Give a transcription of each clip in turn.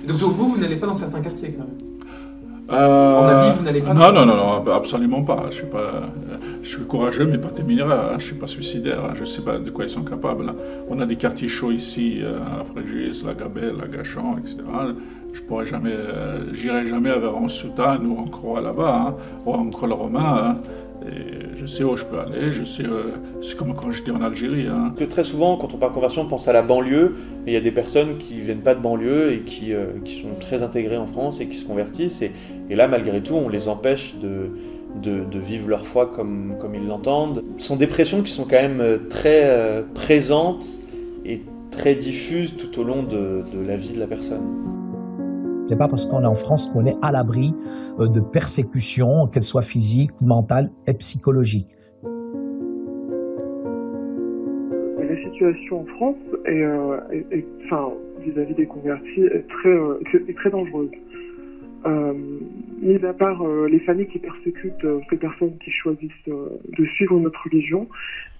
Donc vous n'allez pas dans certains quartiers quand même. En Euh, habit, vous n'allez pas dans non, non, certains non, quartiers. non, absolument pas. Je suis courageux, mais pas téméraire. Je suis pas suicidaire. Je sais pas de quoi ils sont capables. On a des quartiers chauds ici, à Frégis, la Gabelle, la Gachan, etc. Je pourrais jamais, j'irai jamais vers en soutane ou en croix là-bas, hein, ou en col romain. Hein. Et je sais où je peux aller. Je sais, c'est comme quand j'étais en Algérie. Hein. Que très souvent, quand on parle conversion, on pense à la banlieue, mais il y a des personnes qui viennent pas de banlieue et qui sont très intégrées en France et qui se convertissent. Et là, malgré tout, on les empêche de vivre leur foi comme ils l'entendent. Ce sont des pressions qui sont quand même très présentes et très diffuses tout au long de la vie de la personne. C'est pas parce qu'on est en France qu'on est à l'abri de persécutions, qu'elles soient physiques, mentales et psychologiques. La situation en France enfin, vis-à-vis des convertis est très dangereuse. Mis à part les familles qui persécutent ces personnes qui choisissent de suivre notre religion,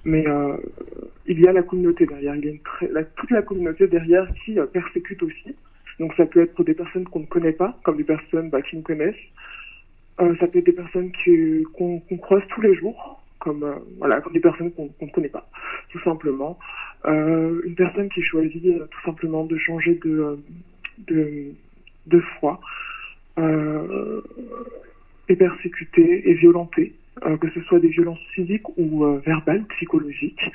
mais il y a la communauté derrière, toute la communauté derrière qui persécute aussi. Donc ça peut être pour des personnes qu'on ne connaît pas, comme des personnes qui nous connaissent. Ça peut être des personnes qu'on croise tous les jours, comme des personnes qu'on ne connaît pas, tout simplement. Une personne qui choisit tout simplement de changer de foi est persécutée et violentée, que ce soit des violences physiques ou verbales, psychologiques.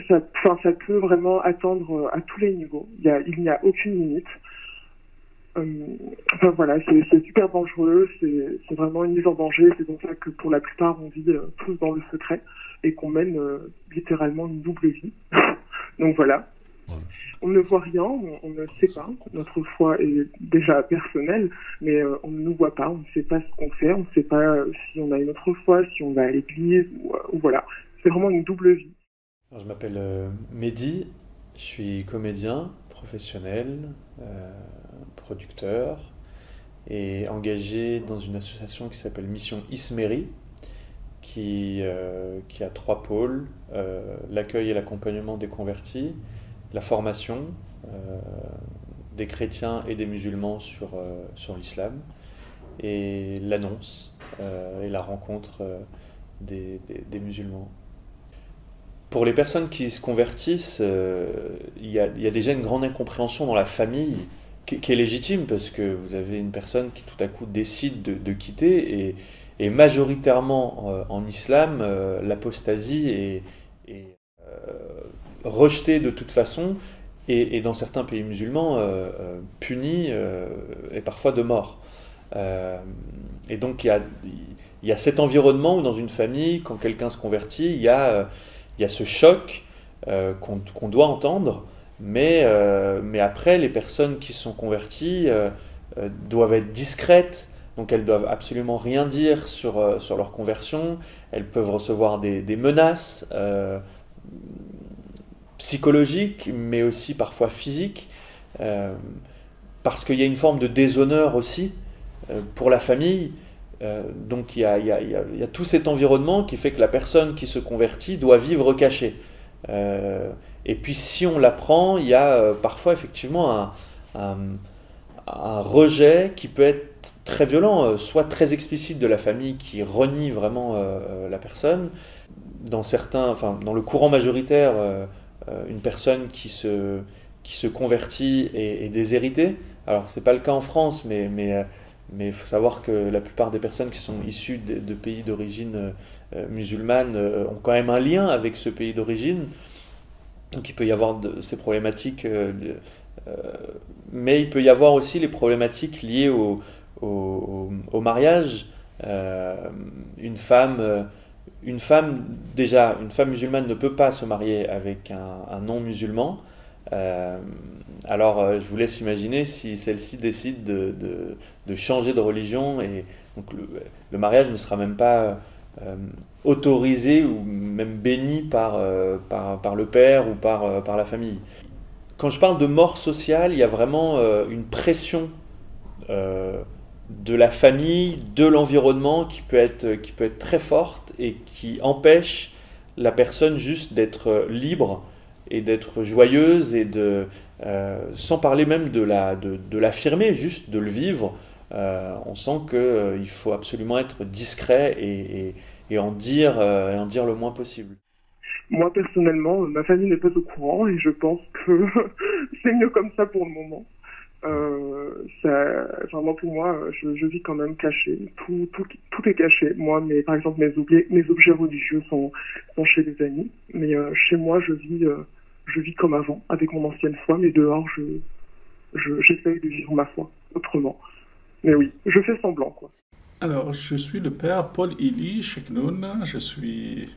Ça peut vraiment atteindre à tous les niveaux. Il n'y a aucune limite. C'est super dangereux, c'est vraiment une mise en danger. C'est pour ça que pour la plupart, on vit tous dans le secret et qu'on mène littéralement une double vie. Donc voilà. On ne voit rien, on ne sait pas. Notre foi est déjà personnelle, mais on ne nous voit pas, on ne sait pas ce qu'on fait, on ne sait pas si on a une autre foi, si on va à l'église, ou voilà. C'est vraiment une double vie. Alors, je m'appelle Mehdi, je suis comédien professionnel, producteur et engagé dans une association qui s'appelle Mission Ismeri, qui a 3 pôles, l'accueil et l'accompagnement des convertis, la formation des chrétiens et des musulmans sur l'islam, et l'annonce et la rencontre des musulmans. Pour les personnes qui se convertissent, il y a déjà une grande incompréhension dans la famille qui est légitime, parce que vous avez une personne qui tout à coup décide de quitter, et majoritairement en islam, l'apostasie est rejetée de toute façon, et dans certains pays musulmans punie et parfois de mort. Et donc il y a cet environnement où dans une famille, quand quelqu'un se convertit, il y a ce choc qu'on doit entendre, mais après, les personnes qui sont converties doivent être discrètes, donc elles doivent absolument rien dire sur leur conversion. Elles peuvent recevoir des menaces psychologiques, mais aussi parfois physiques, parce qu'il y a une forme de déshonneur aussi pour la famille. Donc il y a tout cet environnement qui fait que la personne qui se convertit doit vivre cachée. Et puis si on l'apprend, il y a parfois effectivement un rejet qui peut être très violent, soit très explicite de la famille qui renie vraiment la personne. Dans le courant majoritaire, une personne qui se convertit est déshéritée. Alors c'est pas le cas en France, mais il faut savoir que la plupart des personnes qui sont issues de pays d'origine musulmane ont quand même un lien avec ce pays d'origine. Donc il peut y avoir ces problématiques, mais il peut y avoir aussi les problématiques liées au mariage. Une femme musulmane ne peut pas se marier avec un non-musulman. Alors je vous laisse imaginer si celle-ci décide de changer de religion, et donc le mariage ne sera même pas autorisé ou même béni par le père ou par la famille. Quand je parle de mort sociale, il y a vraiment une pression de la famille, de l'environnement qui peut être très forte et qui empêche la personne juste d'être libre et d'être joyeuse et sans parler même de l'affirmer, juste de le vivre. On sent qu'il faut absolument être discret et en dire le moins possible. Moi, personnellement, ma famille n'est pas au courant et je pense que c'est mieux comme ça pour le moment. Vraiment pour moi, je vis quand même caché. Tout est caché. Moi, par exemple, mes objets religieux sont chez des amis. Mais chez moi, je vis comme avant, avec mon ancienne foi. Mais dehors, j'essaye de vivre ma foi autrement. Mais oui, je fais semblant, quoi. Alors, je suis le père Paul Ili Cheknoun. Je suis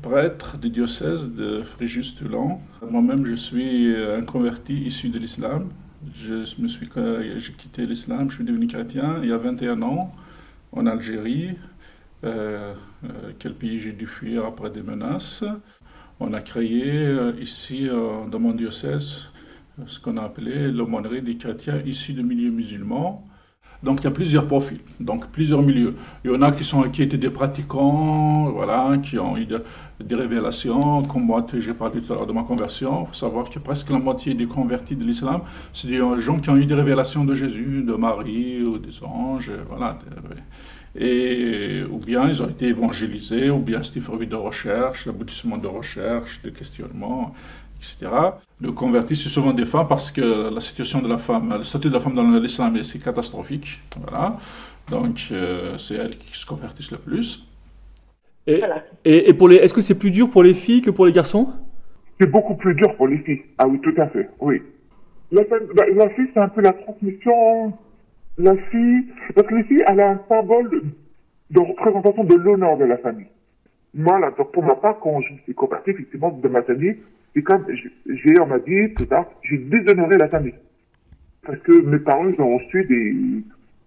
prêtre du diocèse de Fréjus-Toulon. Moi-même, je suis un converti issu de l'islam. J'ai quitté l'islam, je suis devenu chrétien il y a 21 ans en Algérie. Quel pays j'ai dû fuir après des menaces. On a créé ici dans mon diocèse ce qu'on a appelé l'aumônerie des chrétiens issus de milieux musulmans. Donc il y a plusieurs profils, donc plusieurs milieux. Il y en a qui étaient des pratiquants, voilà, qui ont eu des révélations, comme moi j'ai parlé tout à l'heure de ma conversion. Il faut savoir que presque la moitié des convertis de l'islam, c'est des gens qui ont eu des révélations de Jésus, de Marie ou des anges, voilà. Ou bien ils ont été évangélisés, ou bien c'était fruit de recherche, l'aboutissement de recherche, de questionnement, etc. Le converti, c'est souvent des femmes parce que la situation de la femme, le statut de la femme dans l'islam, c'est catastrophique. Voilà. Donc, c'est elles qui se convertissent le plus. Et est-ce que c'est plus dur pour les filles que pour les garçons? C'est beaucoup plus dur pour les filles. Ah oui, tout à fait, oui. La fille, c'est un peu la transmission. La fille, parce que les filles, elle a un symbole de représentation de l'honneur de la famille. Moi, là, donc pour ma part, quand je me suis converti, effectivement, de ma famille, et comme on m'a dit plus tard, j'ai déshonoré la famille. Parce que mes parents, ils ont reçu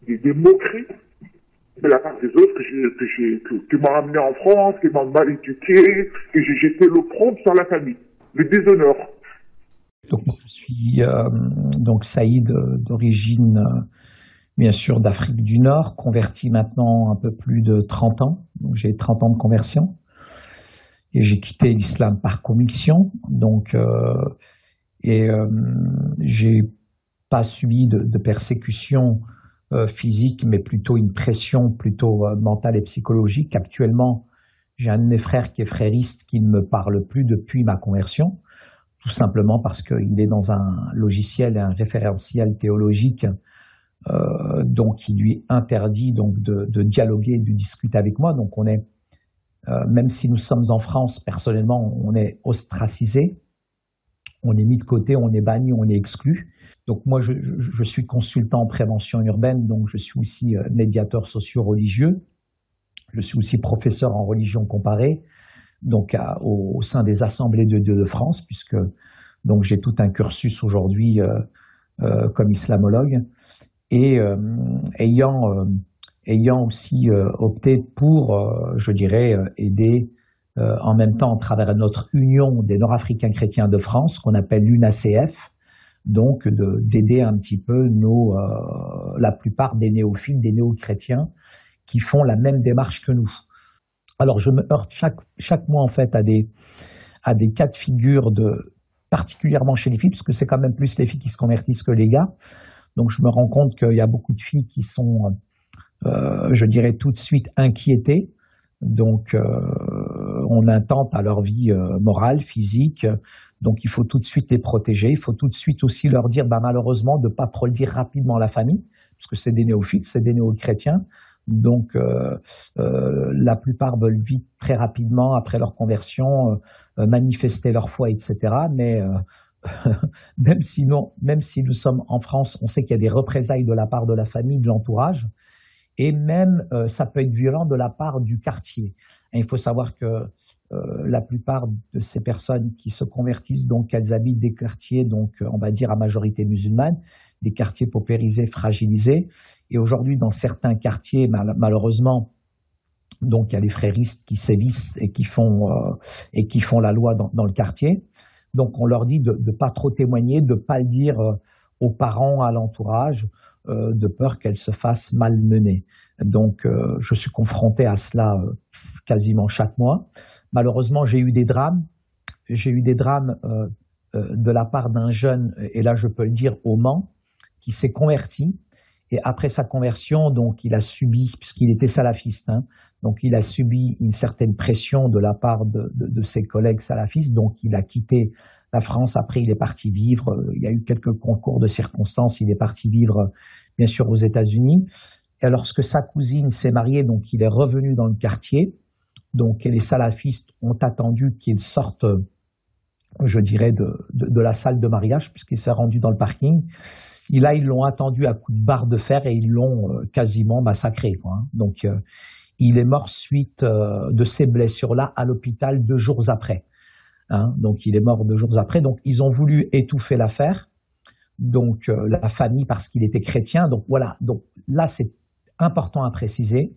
des moqueries de la part des autres qui m'ont ramené en France, qui m'ont mal éduqué, que j'ai jeté l'opprobre sur la famille. Le déshonneur. Donc, je suis donc Saïd d'origine, bien sûr, d'Afrique du Nord, converti maintenant un peu plus de 30 ans. Donc, j'ai 30 ans de conversion. Et j'ai quitté l'islam par conviction. Donc, j'ai pas subi de persécution physique, mais plutôt une pression plutôt mentale et psychologique. Actuellement, j'ai un de mes frères qui est frériste qui ne me parle plus depuis ma conversion, tout simplement parce qu'il est dans un logiciel et un référentiel théologique donc il lui interdit donc de dialoguer, de discuter avec moi. Donc on est, même si nous sommes en France, personnellement, on est ostracisé, on est mis de côté, on est banni, on est exclu. Donc moi, je suis consultant en prévention urbaine, donc je suis aussi médiateur socio-religieux. Je suis aussi professeur en religion comparée, donc au sein des assemblées de Dieu de France, puisque donc j'ai tout un cursus aujourd'hui comme islamologue, et ayant aussi opté pour, je dirais, aider en même temps à travers notre Union des Nord-Africains chrétiens de France, qu'on appelle l'UNACF, donc d'aider un petit peu la plupart des néophytes, des néo-chrétiens qui font la même démarche que nous. Alors je me heurte chaque mois en fait à des cas de figure particulièrement chez les filles, puisque c'est quand même plus les filles qui se convertissent que les gars. Donc je me rends compte qu'il y a beaucoup de filles qui sont, je dirais tout de suite inquiétées. Donc on intente à leur vie morale, physique. Donc il faut tout de suite les protéger. Il faut tout de suite aussi leur dire, malheureusement, de pas trop le dire rapidement à la famille, parce que c'est des néophytes, c'est des néo-chrétiens. Donc la plupart veulent vite, très rapidement, après leur conversion, manifester leur foi, etc. Mais même si nous sommes en France, on sait qu'il y a des représailles de la part de la famille, de l'entourage, et même ça peut être violent de la part du quartier. Et il faut savoir que la plupart de ces personnes qui se convertissent, donc elles habitent des quartiers, donc on va dire à majorité musulmane, des quartiers paupérisés, fragilisés. Et aujourd'hui, dans certains quartiers, malheureusement, donc il y a les fréristes qui sévissent et qui font la loi dans le quartier. Donc on leur dit de pas trop témoigner, de pas le dire aux parents, à l'entourage, de peur qu'elles se fassent malmener. Donc je suis confronté à cela quasiment chaque mois. Malheureusement, j'ai eu des drames. j'ai eu des drames de la part d'un jeune, et là je peux le dire, au Mans, qui s'est converti. Et après sa conversion, donc il a subi, puisqu'il était salafiste, hein, donc il a subi une certaine pression de la part de ses collègues salafistes. Donc il a quitté la France. Après, il est parti vivre. Il y a eu quelques concours de circonstances. Il est parti vivre, bien sûr, aux États-Unis. Et lorsque sa cousine s'est mariée, donc il est revenu dans le quartier. Donc les salafistes ont attendu qu'il sorte, je dirais, de la salle de mariage, puisqu'il s'est rendu dans le parking. Et là, ils l'ont attendu à coups de barre de fer et ils l'ont quasiment massacré, quoi, hein. Donc, il est mort suite de ces blessures-là à l'hôpital 2 jours après, hein. Donc, il est mort 2 jours après. Donc, ils ont voulu étouffer l'affaire. Donc, la famille, parce qu'il était chrétien. Donc, voilà. Donc, là, c'est important à préciser,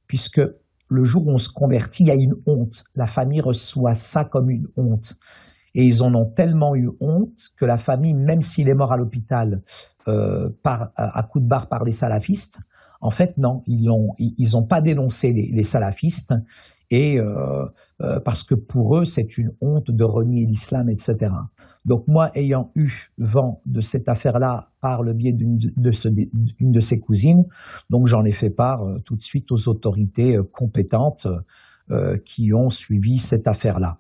puisque le jour où on se convertit, il y a une honte. La famille reçoit ça comme une honte. Et ils en ont tellement eu honte que la famille, même s'il est mort à l'hôpital à coups de barre par les salafistes, en fait non, ils ont pas dénoncé les salafistes, et parce que pour eux c'est une honte de renier l'islam, etc. Donc moi, ayant eu vent de cette affaire-là par le biais d'une de ses cousines, donc j'en ai fait part tout de suite aux autorités compétentes qui ont suivi cette affaire-là.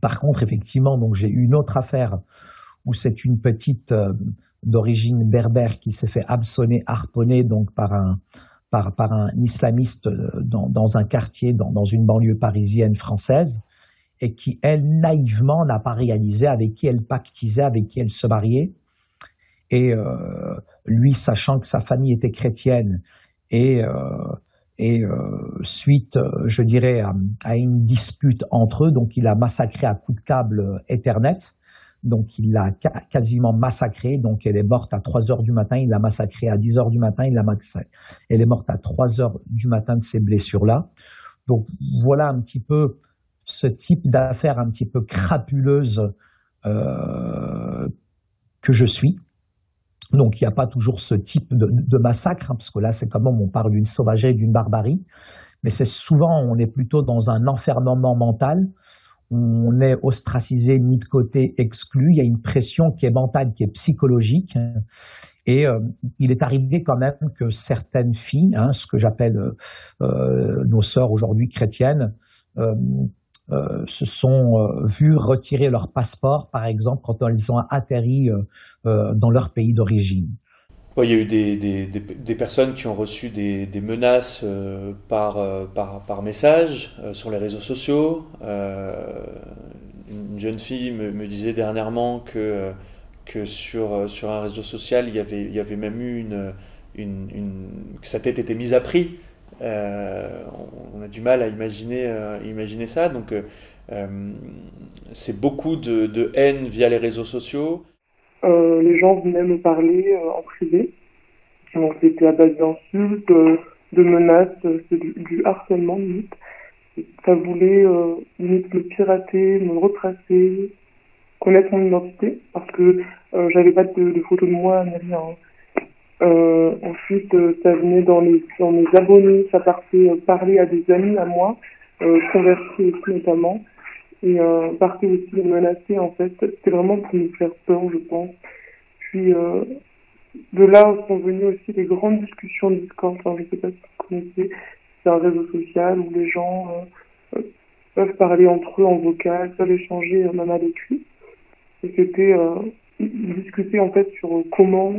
Par contre, effectivement, donc j'ai eu une autre affaire où c'est une petite d'origine berbère qui s'est fait hameçonner, harponner donc par un islamiste dans un quartier, dans une banlieue parisienne française, et qui, elle, naïvement, n'a pas réalisé avec qui elle pactisait, avec qui elle se mariait. Et lui, sachant que sa famille était chrétienne, et suite, je dirais, à une dispute entre eux, donc il a massacré à coups de câble Ethernet. Donc il l'a quasiment massacrée. Donc elle est morte à 3 heures du matin. Il l'a massacrée à 10 heures du matin. Il l'a massacrée. Elle est morte à 3 heures du matin de ces blessures-là. Donc voilà un petit peu ce type d'affaire un petit peu crapuleuse que je suis. Donc, il n'y a pas toujours ce type de massacre, hein, parce que là, c'est quand même, on parle d'une sauvagerie, d'une barbarie, mais c'est souvent, on est plutôt dans un enfermement mental, on est ostracisé, mis de côté, exclu, il y a une pression qui est mentale, qui est psychologique, hein, et il est arrivé quand même que certaines filles, hein, ce que j'appelle nos sœurs aujourd'hui chrétiennes, se sont vues retirer leur passeport, par exemple, quand elles ont atterri dans leur pays d'origine. Ouais, il y a eu des personnes qui ont reçu des menaces par message sur les réseaux sociaux. Une jeune fille me disait dernièrement que sur un réseau social, il y avait même eu que sa tête était mise à prix. On a du mal à imaginer ça, donc c'est beaucoup de haine via les réseaux sociaux. Les gens venaient me parler en privé, donc c'était à base d'insultes, de menaces, c'est du harcèlement limite. Ça voulait limite me pirater, me retracer, connaître mon identité, parce que j'avais pas de photos de moi ni rien, hein. Ensuite, ça venait dans mes abonnés, ça partait parler à des amis à moi, convertis aussi notamment, et partait aussi les menacer, en fait. C'était vraiment pour nous faire peur, je pense. Puis de là sont venues aussi les grandes discussions Discord. Enfin, je sais pas si vous connaissez, c'est un réseau social où les gens peuvent parler entre eux en vocal, peuvent échanger même à l'écrit. Et c'était discuter en fait sur comment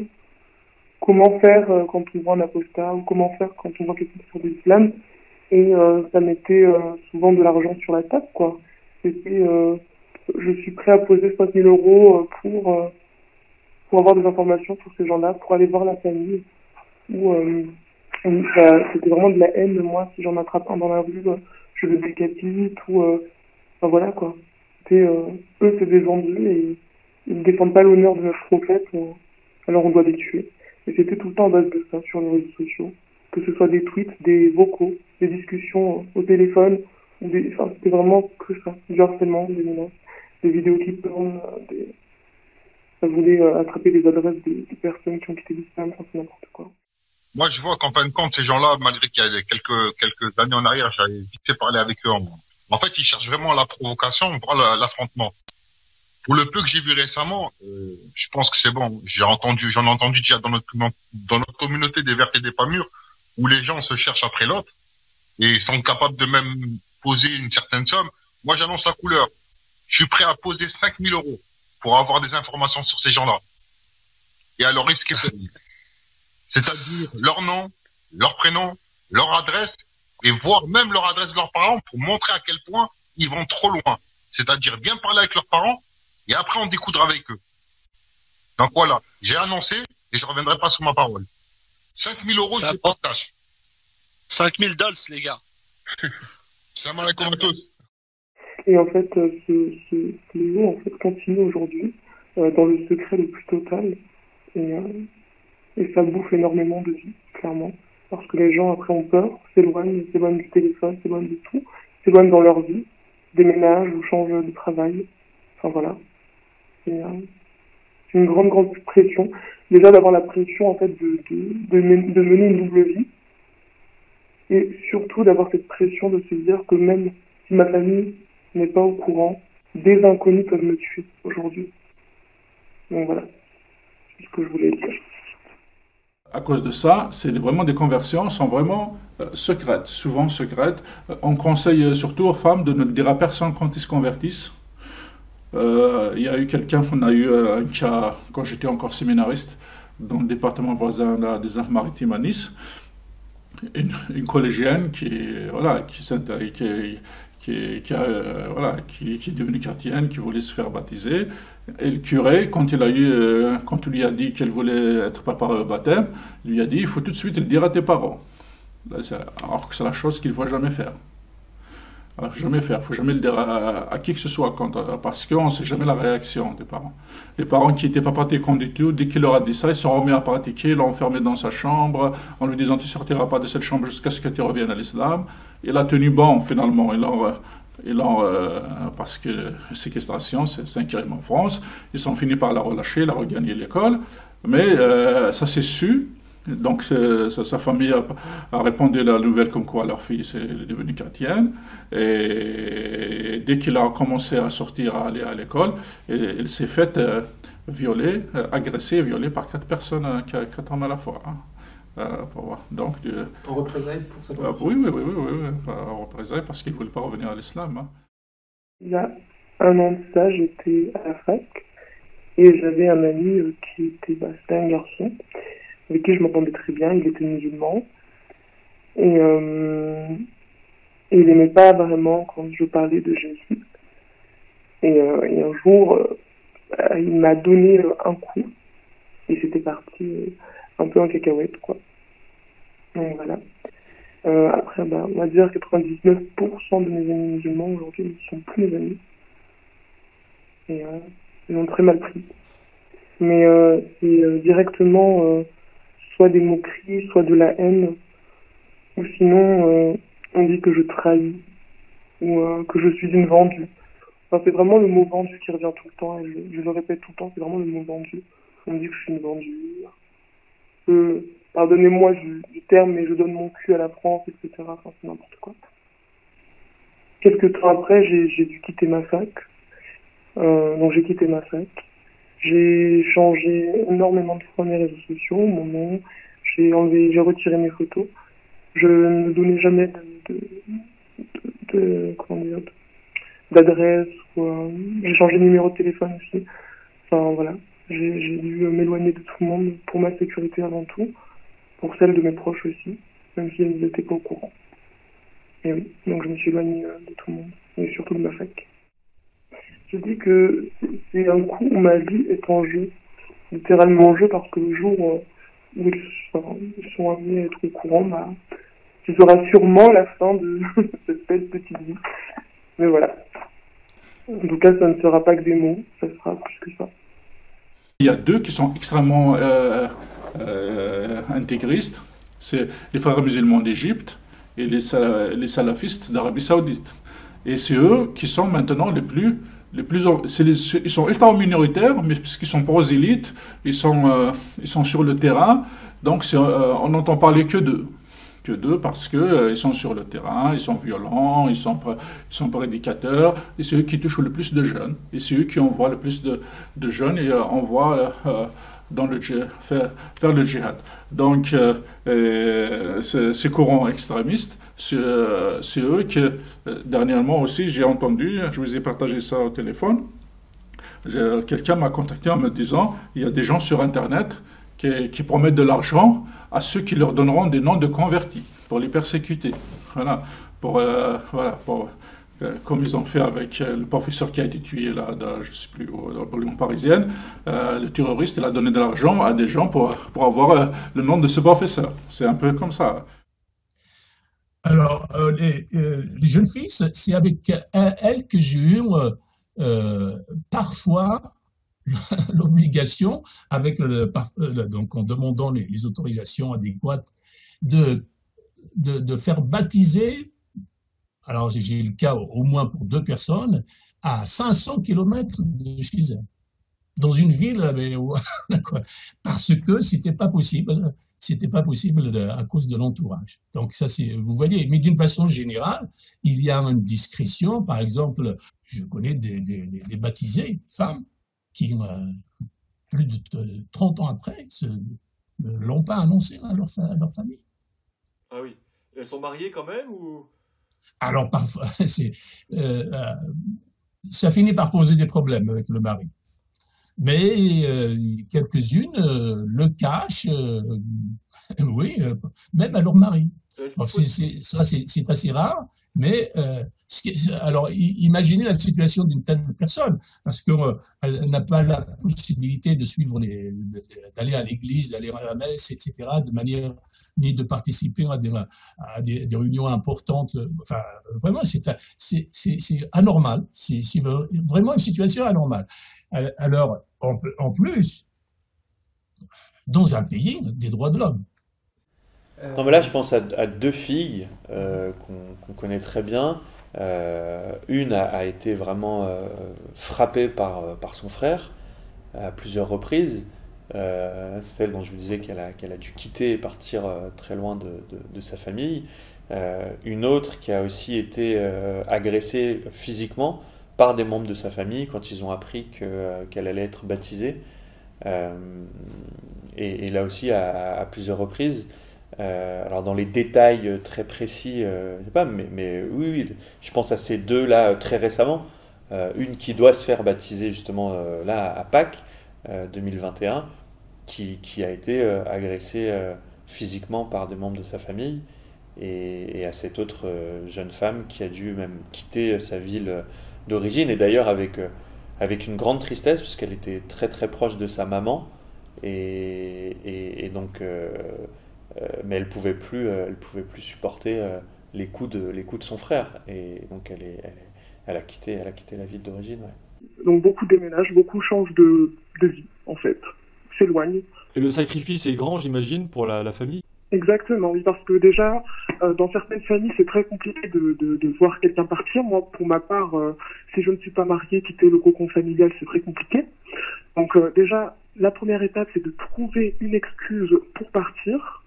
faire quand on voit un apostat, ou comment faire quand on voit quelqu'un sur de l'islam. Et ça mettait souvent de l'argent sur la table, quoi. C'était je suis prêt à poser 5 000 € pour avoir des informations sur ces gens-là, pour aller voir la famille. Ou c'était vraiment de la haine. Moi, si j'en attrape un dans la rue, je le décapite, ou enfin voilà, quoi. C'était eux, c'est des vendus, et ils ne défendent pas l'honneur de notre prophète, alors on doit les tuer. Et c'était tout le temps en base de ça sur les réseaux sociaux, que ce soit des tweets, des vocaux, des discussions au téléphone, enfin c'était vraiment que ça, du harcèlement, des menaces, des vidéos qui tournent, ça voulait attraper les adresses des personnes qui ont quitté l'islam, enfin c'est n'importe quoi. Moi je vois qu'en fin de compte ces gens-là, malgré qu'il y a quelques années en arrière, j'avais vite fait parler avec eux En fait, ils cherchent vraiment la provocation, voire l'affrontement. Pour le peu que j'ai vu récemment, je pense que c'est bon. J'en ai entendu déjà dans notre communauté des verts et des pas mûrs, où les gens se cherchent après l'autre et sont capables de même poser une certaine somme. Moi, j'annonce la couleur. Je suis prêt à poser 5 000 € pour avoir des informations sur ces gens-là. Et à leur risque et péril. C'est-à-dire leur nom, leur prénom, leur adresse, et voir même leur adresse de leurs parents pour montrer à quel point ils vont trop loin. C'est-à-dire bien parler avec leurs parents, et après on découdra avec eux. Donc voilà, j'ai annoncé, et je reviendrai pas sur ma parole. 5 000 €, je les partage. 5 000 dollars, les gars. Salam alaikum à tous. Et en fait, ce léo en fait continue aujourd'hui dans le secret le plus total, et ça bouffe énormément de vie, clairement, parce que les gens après ont peur, s'éloignent du téléphone, s'éloignent de tout, s'éloignent dans leur vie, déménagent ou changent de travail, enfin voilà. C'est une grande pression, déjà d'avoir la pression en fait de mener une double vie, et surtout d'avoir cette pression de se dire que même si ma famille n'est pas au courant, des inconnus peuvent me tuer aujourd'hui. Donc voilà, c'est ce que je voulais dire. À cause de ça, c'est vraiment des conversions sont vraiment secrètes, souvent secrètes. On conseille surtout aux femmes de ne le dire à personne quand ils se convertissent. Il y a eu quelqu'un, on a eu un cas quand j'étais encore séminariste dans le département voisin des Alpes-Maritimes à Nice. Une collégienne qui est devenue chrétienne, qui voulait se faire baptiser. Et le curé, quand il lui a dit qu'elle voulait être préparée au baptême, il lui a dit il faut tout de suite le dire à tes parents. Alors que c'est la chose qu'il ne faut jamais faire. Il ne faut jamais le dire à qui que ce soit, parce qu'on ne sait jamais la réaction des parents. Les parents qui n'étaient pas pratiquants du tout, dès qu'il leur a dit ça, ils se sont remis à pratiquer, l'ont enfermé dans sa chambre, en lui disant tu ne sortiras pas de cette chambre jusqu'à ce que tu reviennes à l'islam. Il a tenu bon finalement, parce que séquestration, c'est un crime en France, ils ont fini par la relâcher, la regagner l'école, mais ça s'est su. Donc sa famille a répandu la nouvelle comme quoi leur fille est devenue chrétienne. Et dès qu'il a commencé à sortir, à aller à l'école, il s'est fait agresser et violer par 4 personnes, 4 hommes à la fois. Donc, en représailles pour cette oui, en représailles parce qu'il ne voulait pas revenir à l'islam. Il y a un an de ça, j'étais à la fac et j'avais un ami c'était un garçon avec qui je m'entendais très bien, il était musulman, et il n'aimait pas vraiment quand je parlais de Jésus. Et un jour, il m'a donné un coup, et c'était parti un peu en cacahuète, quoi. Donc voilà. Après, on va dire 99% de mes amis musulmans aujourd'hui ne sont plus mes amis. Et ils ont très mal pris. Mais c'est directement soit des moqueries, soit de la haine, ou sinon on dit que je trahis, ou que je suis une vendue. Enfin, c'est vraiment le mot vendu qui revient tout le temps, et je le répète tout le temps, c'est vraiment le mot vendu. On me dit que je suis une vendue. Pardonnez-moi du terme, mais je donne mon cul à la France, etc. Enfin, c'est n'importe quoi. Quelques temps après, j'ai dû quitter ma fac. Donc j'ai quitté ma fac. J'ai changé énormément de fois mes réseaux sociaux, mon nom, j'ai retiré mes photos. Je ne donnais jamais d'adresse, j'ai changé de numéro de téléphone aussi. Enfin voilà, j'ai dû m'éloigner de tout le monde pour ma sécurité avant tout, pour celle de mes proches aussi, même si elles n'étaient pas au courant. Et oui, donc je me suis éloigné de tout le monde, et surtout de ma fac. Je dis que c'est un coup où ma vie est en jeu, littéralement en jeu, parce que le jour où ils sont amenés à être au courant, ce sera sûrement la fin de cette belle petite vie. Mais voilà. En tout cas, ça ne sera pas que des mots, ça sera plus que ça. Il y a 2 qui sont extrêmement intégristes, c'est les frères musulmans d'Égypte et les salafistes d'Arabie Saoudite. Et c'est eux qui sont maintenant ils sont ultra minoritaires, mais puisqu'ils sont prosélytes, ils sont sur le terrain, donc on n'entend parler que d'eux. que d'eux parce qu'ils sont sur le terrain, ils sont violents, ils sont prédicateurs, et c'est eux qui touchent le plus de jeunes, et c'est eux qui envoient le plus de jeunes et envoient faire le djihad. Donc, ces courants extrémistes, c'est eux que, dernièrement aussi, j'ai entendu, je vous ai partagé ça au téléphone, quelqu'un m'a contacté en me disant, il y a des gens sur Internet qui promettent de l'argent à ceux qui leur donneront des noms de convertis pour les persécuter. Voilà, comme ils ont fait avec le professeur qui a été tué là, je ne sais plus, dans la banlieue parisienne. Le terroriste, il a donné de l'argent à des gens pour avoir le nom de ce professeur. C'est un peu comme ça. Alors, les jeunes filles, c'est avec elles que j'ai eu parfois l'obligation, donc en demandant les autorisations adéquates, de faire baptiser. Alors, j'ai eu le cas au moins pour 2 personnes, à 500 km de chez elles, dans une ville, parce que c'était pas possible à cause de l'entourage. Donc ça, vous voyez, mais d'une façon générale, il y a une discrétion. Par exemple, je connais des baptisées femmes qui, plus de 30 ans après, ne l'ont pas annoncé à leur famille. Ah oui. Elles sont mariées quand même ou... Alors parfois, ça finit par poser des problèmes avec le mari. Mais quelques-unes le cachent, oui, même à leur mari. C'est assez rare, mais alors imaginez la situation d'une telle personne, parce qu'elle n'a pas la possibilité de suivre d'aller à l'église, d'aller à la messe, etc., de manière ni de participer à des réunions importantes. Enfin, vraiment, c'est anormal. C'est vraiment une situation anormale. Alors, en plus, dans un pays des droits de l'homme. Non, mais là, je pense à 2 filles qu'on connaît très bien. Une a été vraiment frappée par son frère à plusieurs reprises. C'est celle dont je vous disais qu'elle a dû quitter et partir très loin de sa famille. Une autre qui a aussi été agressée physiquement par des membres de sa famille quand ils ont appris qu'elle allait être baptisée. Et là aussi, à plusieurs reprises. Alors dans les détails très précis, je sais pas, mais oui, je pense à ces 2 là très récemment. Une qui doit se faire baptiser justement là à Pâques 2021, qui a été agressée physiquement par des membres de sa famille, et à cette autre jeune femme qui a dû même quitter sa ville d'origine, et d'ailleurs avec une grande tristesse, parce qu'elle était très très proche de sa maman, et donc mais elle pouvait plus supporter les coups de son frère, et donc elle a quitté la ville d'origine. Ouais. Donc beaucoup déménagent, beaucoup changent de vie en fait, s'éloignent. Et le sacrifice est grand, j'imagine, pour la famille. Exactement, oui, parce que déjà, dans certaines familles, c'est très compliqué de voir quelqu'un partir. Moi, pour ma part, si je ne suis pas mariée, quitter le cocon familial, c'est très compliqué. Donc déjà, la première étape, c'est de trouver une excuse pour partir.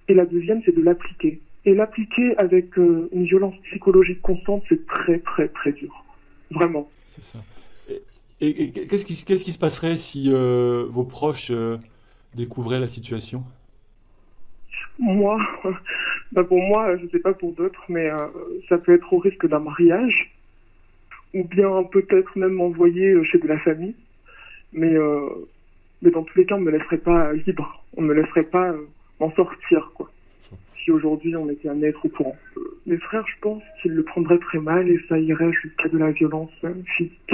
Et la deuxième, c'est de l'appliquer. Et l'appliquer avec une violence psychologique constante, c'est très, très, très dur. Vraiment. C'est ça. Et qu'est-ce qui se passerait si vos proches découvraient la situation ? Moi, pour moi, je ne sais pas pour d'autres, mais ça peut être au risque d'un mariage, ou bien peut-être même m'envoyer chez de la famille. Mais dans tous les cas, on ne me laisserait pas libre. On ne me laisserait pas m'en sortir, quoi. Si aujourd'hui on était amené à être au courant. Mes frères, je pense qu'ils le prendraient très mal et ça irait jusqu'à de la violence physique.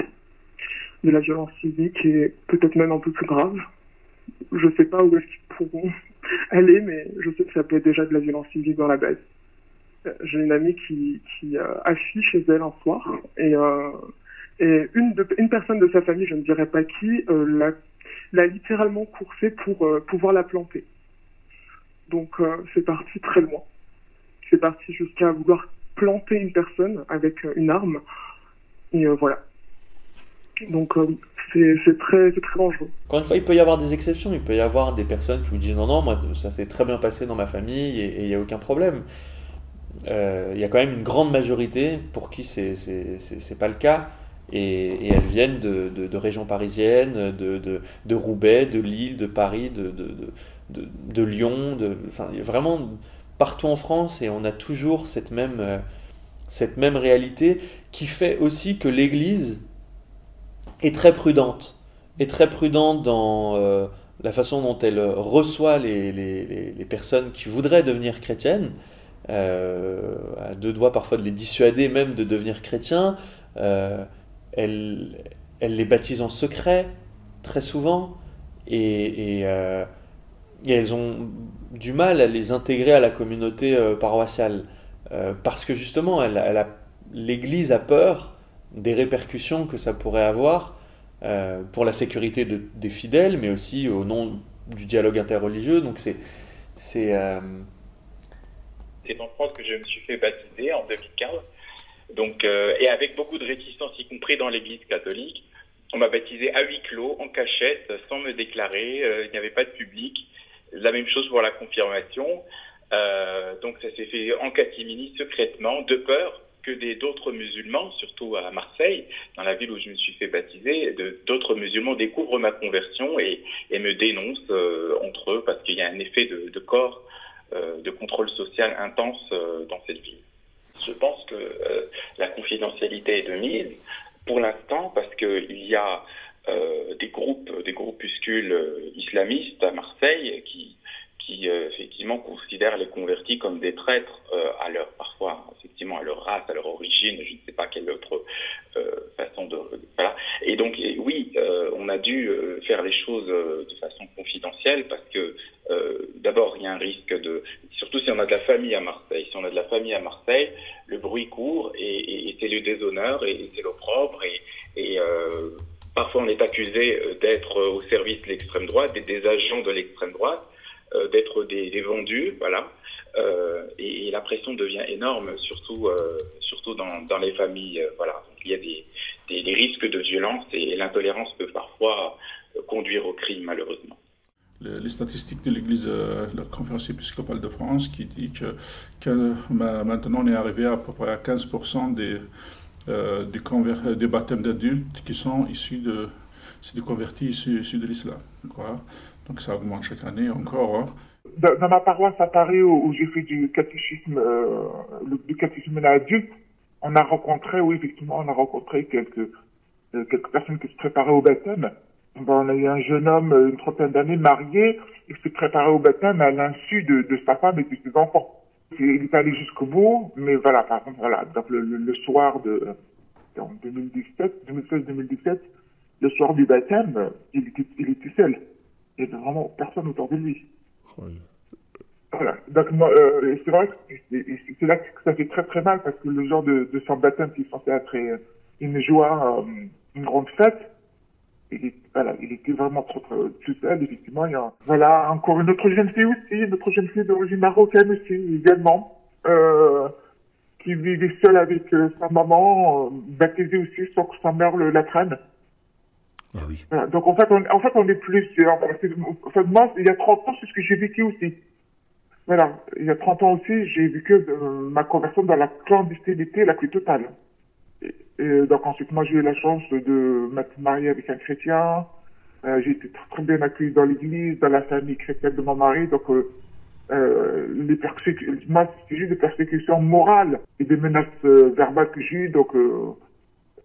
De la violence physique et peut-être même un peu plus grave. Je sais pas où est-ce qu'ils pourront aller, mais je sais que ça peut être déjà de la violence physique dans la base. J'ai une amie qui a fui chez elle un soir et une personne de sa famille, je ne dirais pas qui, l'a littéralement coursée pour pouvoir la planter. Donc c'est parti très loin. C'est parti jusqu'à vouloir planter une personne avec une arme. Et voilà. Donc c'est très dangereux. Encore une fois, il peut y avoir des exceptions, il peut y avoir des personnes qui vous disent non, moi ça s'est très bien passé dans ma famille et il n'y a aucun problème. Il y a quand même une grande majorité pour qui c'est pas le cas et elles viennent de régions parisiennes, de Roubaix, de Lille, de Paris, de Lyon, enfin vraiment partout en France, et on a toujours cette même réalité qui fait aussi que l'Église est très prudente dans la façon dont elle reçoit les personnes qui voudraient devenir chrétiennes, à deux doigts parfois de les dissuader même de devenir chrétiens. Elle les baptise en secret très souvent, et elles ont du mal à les intégrer à la communauté paroissiale, parce que justement l'Église a peur des répercussions que ça pourrait avoir pour la sécurité des fidèles, mais aussi au nom du dialogue interreligieux. Donc c'est en France que je me suis fait baptiser en 2015, donc, et avec beaucoup de réticence, y compris dans l'Église catholique. On m'a baptisé à huis clos, en cachette, sans me déclarer, il n'y avait pas de public. La même chose pour la confirmation. Donc ça s'est fait en catimini, secrètement, de peur que d'autres musulmans, surtout à Marseille, dans la ville où je me suis fait baptiser, d'autres musulmans découvrent ma conversion et me dénoncent entre eux, parce qu'il y a un effet de corps, de contrôle social intense dans cette ville. Je pense que la confidentialité est de mise pour l'instant, parce qu'il y a des groupuscules islamistes à Marseille qui effectivement considèrent les convertis comme des traîtres parfois effectivement à leur race, à leur origine, je ne sais pas quelle autre façon de voilà. Et donc oui, on a dû faire les choses de façon confidentielle, parce que d'abord il y a un risque surtout si on a de la famille à Marseille. Si on a de la famille à Marseille, le bruit court et c'est le déshonneur et c'est l'opprobre et parfois on est accusé d'être au service de l'extrême droite, des agents de l'extrême droite, d'être des vendus, voilà. Et la pression devient énorme, surtout dans les familles, voilà. Donc, il y a des risques de violence, et l'intolérance peut parfois conduire au crime, malheureusement. Les statistiques de l'Église, la Conférence épiscopale de France, qui dit que maintenant on est arrivé à peu près à 15% des baptêmes d'adultes qui sont c'est des convertis issus de l'islam, quoi. Donc ça augmente chaque année encore. Hein. Dans ma paroisse à Paris, où j'ai fait du catéchisme adulte, on a rencontré quelques personnes qui se préparaient au baptême. On a eu un jeune homme, une trentaine d'années, marié, qui s'est préparé au baptême à l'insu de sa femme et de ses enfants. Il est allé jusqu'au bout, mais voilà, par exemple, voilà, donc le soir en 2016-2017, le soir du baptême, il était seul. Il n'y avait vraiment personne autour de lui. Oui. Voilà. Donc, c'est vrai que c'est là que ça fait très très mal, parce que le genre de son baptême qui est censé être une joie, une grande fête, il était vraiment trop tout seul, effectivement. Voilà, encore une autre jeune fille d'origine marocaine aussi, également, qui vivait seule avec sa maman, baptisée aussi sans que sa mère la traîne. Ah oui. Voilà. Donc en fait on est plus moi il y a 30 ans c'est ce que j'ai vécu aussi. Voilà, il y a 30 ans aussi j'ai vécu ma conversion dans la clandestinité la plus totale. Et donc ensuite moi j'ai eu la chance de m'être marié avec un chrétien. J'ai été très, très bien accueilli dans l'église, dans la famille chrétienne de mon mari. Donc moi c'est juste des persécutions morales et des menaces verbales que j'ai eues. Donc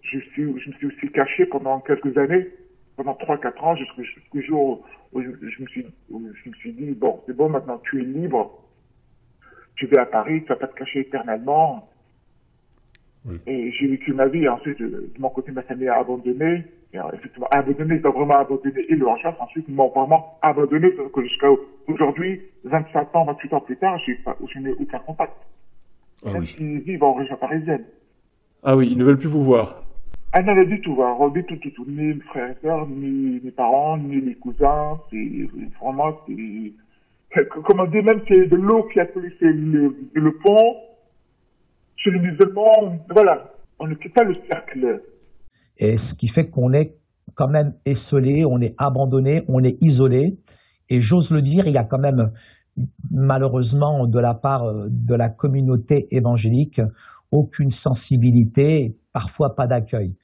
je me suis aussi caché pendant quelques années, pendant 3-4 ans, jusqu'au jour où je me suis dit, bon, c'est bon, maintenant tu es libre, tu vas à Paris, tu vas pas te cacher éternellement. Oui. Et j'ai vécu ma vie, et ensuite, de mon côté, ma famille a abandonné, et effectivement, ils ont vraiment abandonné, et le recherche, ensuite, ils m'ont vraiment abandonné, parce que jusqu'à aujourd'hui, 27 ans, 28 ans plus tard, je n'ai aucun contact. Ah même oui. s'ils vivent en région parisienne. Ah oui, ils ne veulent plus vous voir. Ah non, du tout, du tout. Ni mes frères et sœurs, ni mes parents, ni mes cousins. Vraiment, comment dire, même c'est de l'eau qui a pollué le pont. Chez les musulmans, voilà, on ne quitte pas le cercle. Et ce qui fait qu'on est quand même esseulé, on est abandonné, on est isolé. Et j'ose le dire, il y a quand même, malheureusement, de la part de la communauté évangélique, aucune sensibilité, parfois pas d'accueil.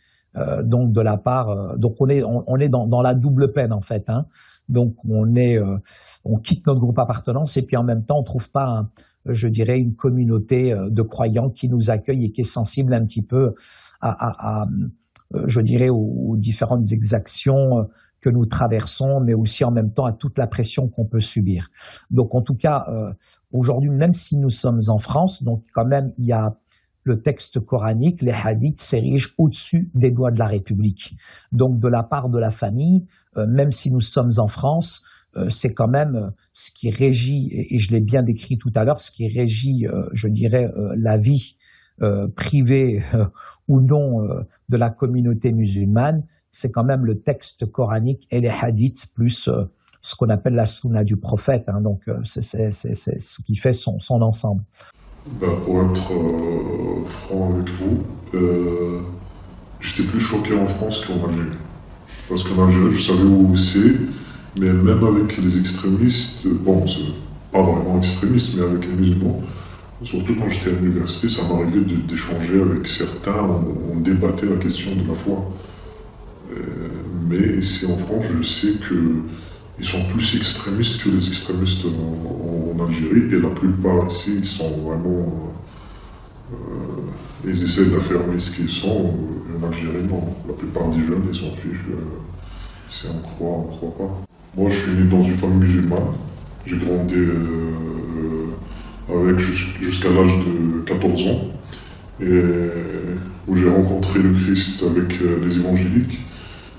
Donc de la part, donc on est dans la double peine en fait. Hein. Donc on quitte notre groupe appartenance et puis en même temps on trouve pas, je dirais, une communauté de croyants qui nous accueille et qui est sensible un petit peu je dirais, aux différentes exactions que nous traversons, mais aussi en même temps à toute la pression qu'on peut subir. Donc en tout cas, aujourd'hui, même si nous sommes en France, donc quand même il y a le texte coranique, les hadiths s'érigent au-dessus des lois de la République. Donc de la part de la famille, même si nous sommes en France, c'est quand même ce qui régit, et je l'ai bien décrit tout à l'heure, ce qui régit, je dirais, la vie privée ou non de la communauté musulmane, c'est quand même le texte coranique et les hadiths plus ce qu'on appelle la sunna du prophète. Hein, donc c'est ce qui fait son ensemble. Pour être franc avec vous, j'étais plus choqué en France qu'en Algérie. Parce qu'en Algérie, je savais où c'est, mais même avec les extrémistes, bon, c'est pas vraiment extrémiste, mais avec les musulmans, surtout quand j'étais à l'université, ça m'arrivait d'échanger avec certains, on débattait la question de la foi. Mais ici en France, je sais qu'ils sont plus extrémistes que les extrémistes en Algérie, et la plupart ici, ils sont vraiment... ils essaient d'affirmer ce qu'ils sont, en Algérie non. La plupart des jeunes, ils s'en fichent, si on croit pas. Moi, je suis né dans une famille musulmane, j'ai grandi avec jusqu'à l'âge de 14 ans, et où j'ai rencontré le Christ avec les évangéliques.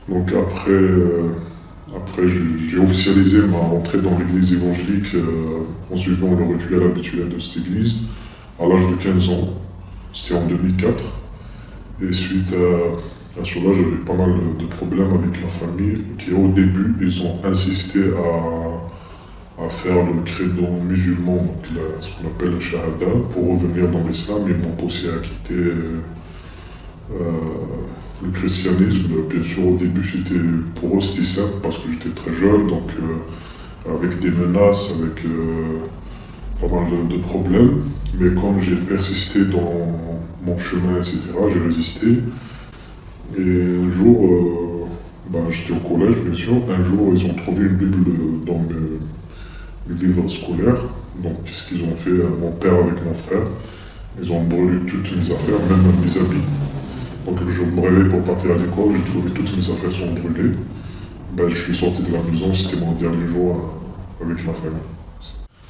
Donc après j'ai officialisé ma rentrée dans l'église évangélique en suivant le rituel habituel de cette église à l'âge de 15 ans. C'était en 2004. Et suite à cela, j'avais pas mal de problèmes avec la famille qui, au début, ils ont insisté à faire le credo musulman, donc ce qu'on appelle le shahada, pour revenir dans l'islam. Ils m'ont poussé à quitter le christianisme. Bien sûr, au début, pour eux, c'était simple parce que j'étais très jeune, donc avec des menaces, avec pas mal de problèmes. Mais comme j'ai persisté dans mon chemin, etc., j'ai résisté. Et un jour, j'étais au collège, bien sûr, un jour, ils ont trouvé une Bible dans mes livres scolaires. Donc, qu'est-ce qu'ils ont fait, mon père avec mon frère? Ils ont brûlé toutes mes affaires, même mes habits. Donc je me réveille pour partir à l'école, j'ai trouvé toutes mes affaires sont brûlées. Je suis sorti de la maison, c'était mon dernier jour avec ma famille.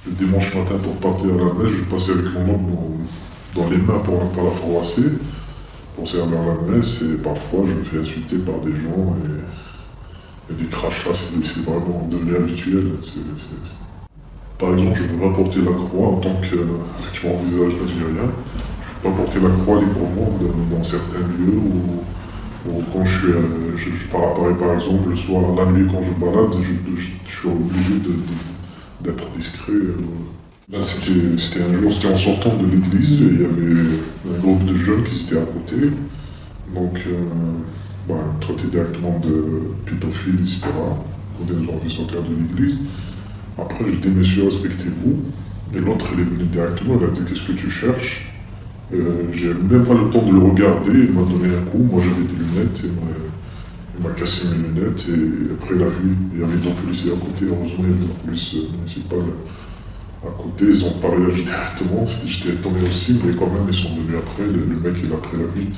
Le dimanche matin pour partir à la messe, je passais avec mon oncle dans les mains pour ne pas la froisser, pour servir la messe, et parfois je me fais insulter par des gens et des crachats, c'est vraiment devenu habituel. Par exemple, je ne peux pas porter la croix en tant que, avec mon visage d'Algérien. Pas porter la croix librement dans certains lieux où quand je pars à Paris par exemple, le soir, la nuit quand je me balade, je suis obligé d'être discret. C'était un jour, c'était en sortant de l'église, et il y avait un groupe de jeunes qui étaient à côté, donc traités directement de pédophiles, etc., quand ils ont fait sortir de l'église. Après j'ai dit, monsieur, respectez-vous, et l'autre il est venu directement, il a dit, qu'est-ce que tu cherches? J'ai même pas le temps de le regarder, il m'a donné un coup, moi j'avais des lunettes, il m'a cassé mes lunettes, et après il y avait d'autres policiers à côté, heureusement il y avait la police municipale à côté, ils ont pas réagi directement, j'étais étonné aussi, mais quand même ils sont venus après, le mec il a pris la fuite.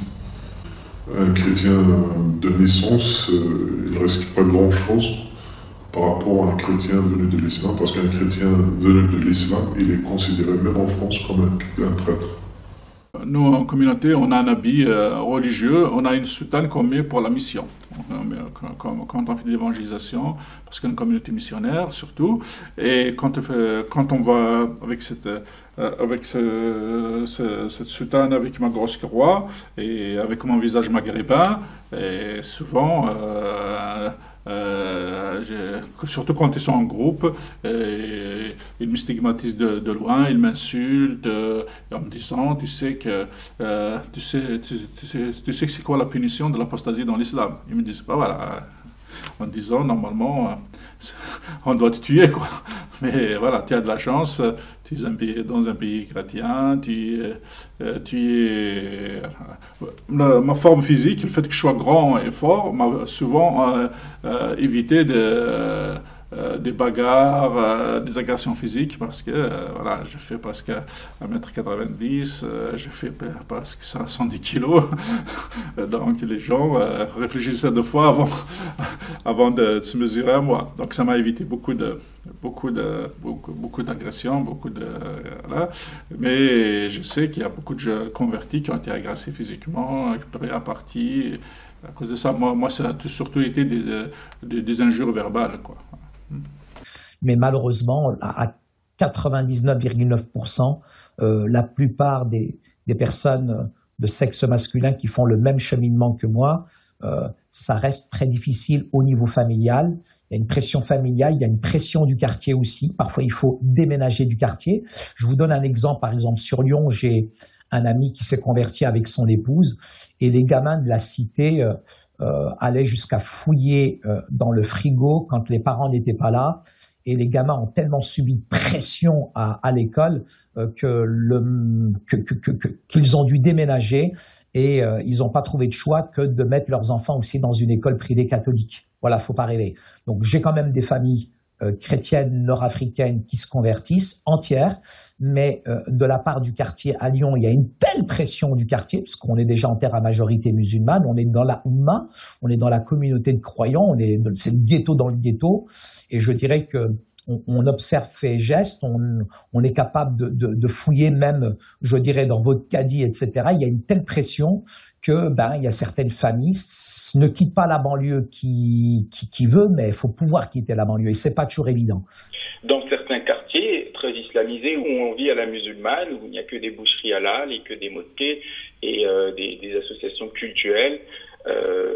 Un chrétien de naissance, il ne risque pas grand chose par rapport à un chrétien venu de l'islam, parce qu'un chrétien venu de l'islam, il est considéré même en France comme un traître. Nous, en communauté, on a un habit religieux, on a une soutane qu'on met pour la mission. Quand on fait de l'évangélisation, parce qu'il y a une communauté missionnaire surtout, et quand on va avec cette soutane, avec ma grosse croix, et avec mon visage maghrébin, et souvent, surtout quand ils sont en groupe, ils me stigmatisent de loin, ils m'insultent en me disant, tu sais que c'est quoi la punition de l'apostasie dans l'islam. Ils me disent, bah voilà, en disant normalement on doit te tuer, quoi. Mais voilà, tu as de la chance, tu es dans un pays chrétien, ma forme physique, le fait que je sois grand et fort, m'a souvent évité des bagarres, des agressions physiques, parce que voilà, je fais presque 1m90, je fais presque 110 kilos, donc les gens réfléchissaient 2 fois avant de se mesurer à moi. Donc ça m'a évité beaucoup d'agressions, voilà. Mais je sais qu'il y a beaucoup de convertis qui ont été agressés physiquement, pris à partie. À cause de ça, moi ça a surtout été des injures verbales, quoi. Mais malheureusement, à 99,9%, la plupart des personnes de sexe masculin qui font le même cheminement que moi, ça reste très difficile au niveau familial. Il y a une pression familiale, il y a une pression du quartier aussi. Parfois, il faut déménager du quartier. Je vous donne un exemple. Par exemple, sur Lyon, j'ai un ami qui s'est converti avec son épouse et les gamins de la cité allaient jusqu'à fouiller dans le frigo quand les parents n'étaient pas là. Et les gamins ont tellement subi de pression à l'école qu'ils ont dû déménager et ils n'ont pas trouvé de choix que de mettre leurs enfants aussi dans une école privée catholique. Voilà, faut pas rêver. Donc j'ai quand même des familles chrétiennes nord-africaines qui se convertissent entières, mais de la part du quartier à Lyon, il y a une telle pression du quartier, puisqu'on est déjà en terre à majorité musulmane, on est dans la Oumma, on est dans la communauté de croyants, c'est le ghetto dans le ghetto, et je dirais que on observe faits et gestes, on est capable de fouiller même, je dirais, dans votre caddie, etc. Il y a une telle pression que il y a certaines familles ne quittent pas la banlieue qui veut, mais il faut pouvoir quitter la banlieue et c'est pas toujours évident. Dans certains quartiers très islamisés où on vit à la musulmane, où il n'y a que des boucheries halal et que des mosquées et des associations cultuelles,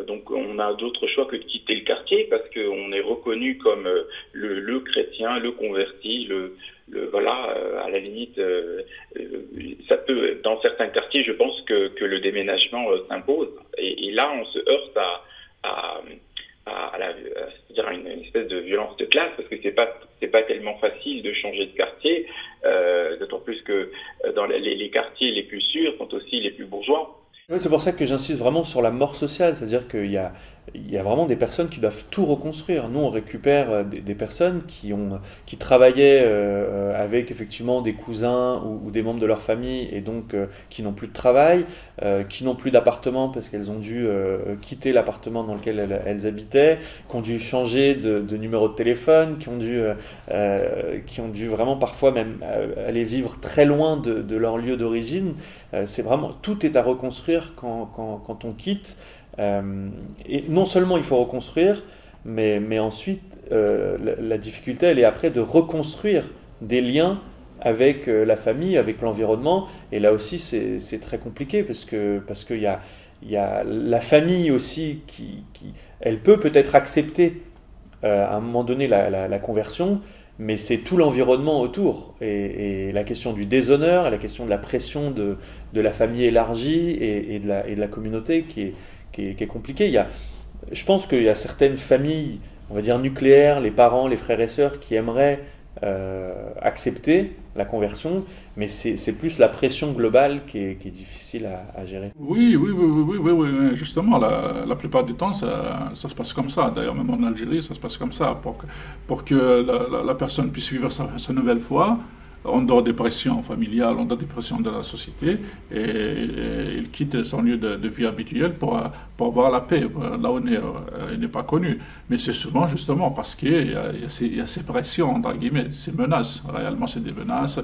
donc on a d'autres choix que de quitter le quartier parce qu'on est reconnu comme le chrétien, le converti, voilà, à la limite, ça peut, dans certains quartiers, je pense que le déménagement s'impose. Et là, on se heurte c'est-à-dire à une espèce de violence de classe, parce que c'est pas tellement facile de changer de quartier, d'autant plus que dans les quartiers les plus sûrs sont aussi les plus bourgeois. Oui, c'est pour ça que j'insiste vraiment sur la mort sociale, c'est-à-dire qu'il y a vraiment des personnes qui doivent tout reconstruire. Nous, on récupère des personnes qui travaillaient avec effectivement des cousins ou des membres de leur famille et donc qui n'ont plus de travail, qui n'ont plus d'appartement parce qu'elles ont dû quitter l'appartement dans lequel elles habitaient, qui ont dû changer de numéro de téléphone, qui ont dû vraiment parfois même aller vivre très loin de leur lieu d'origine. C'est vraiment, tout est à reconstruire quand on quitte. Et non seulement il faut reconstruire, mais ensuite la difficulté elle est après de reconstruire des liens avec la famille, avec l'environnement. Et là aussi c'est très compliqué parce qu'il y a la famille aussi qui elle peut-être accepter à un moment donné la conversion, mais c'est tout l'environnement autour et la question du déshonneur, et la question de la pression de la famille élargie et de la communauté qui est compliquée. Je pense qu'il y a certaines familles, on va dire nucléaires, les parents, les frères et sœurs qui aimeraient accepter la conversion, mais c'est plus la pression globale qui est difficile à gérer. Oui, justement, la plupart du temps, ça se passe comme ça. D'ailleurs, même en Algérie, ça se passe comme ça. Pour que la personne puisse vivre sa nouvelle foi, en dehors des pressions familiales, en dehors des pressions de la société, et il quitte son lieu de vie habituel pour avoir la paix, là où il n'est pas connu. Mais c'est souvent justement parce qu'il y a ces pressions, entre guillemets, ces menaces. Réellement, c'est des menaces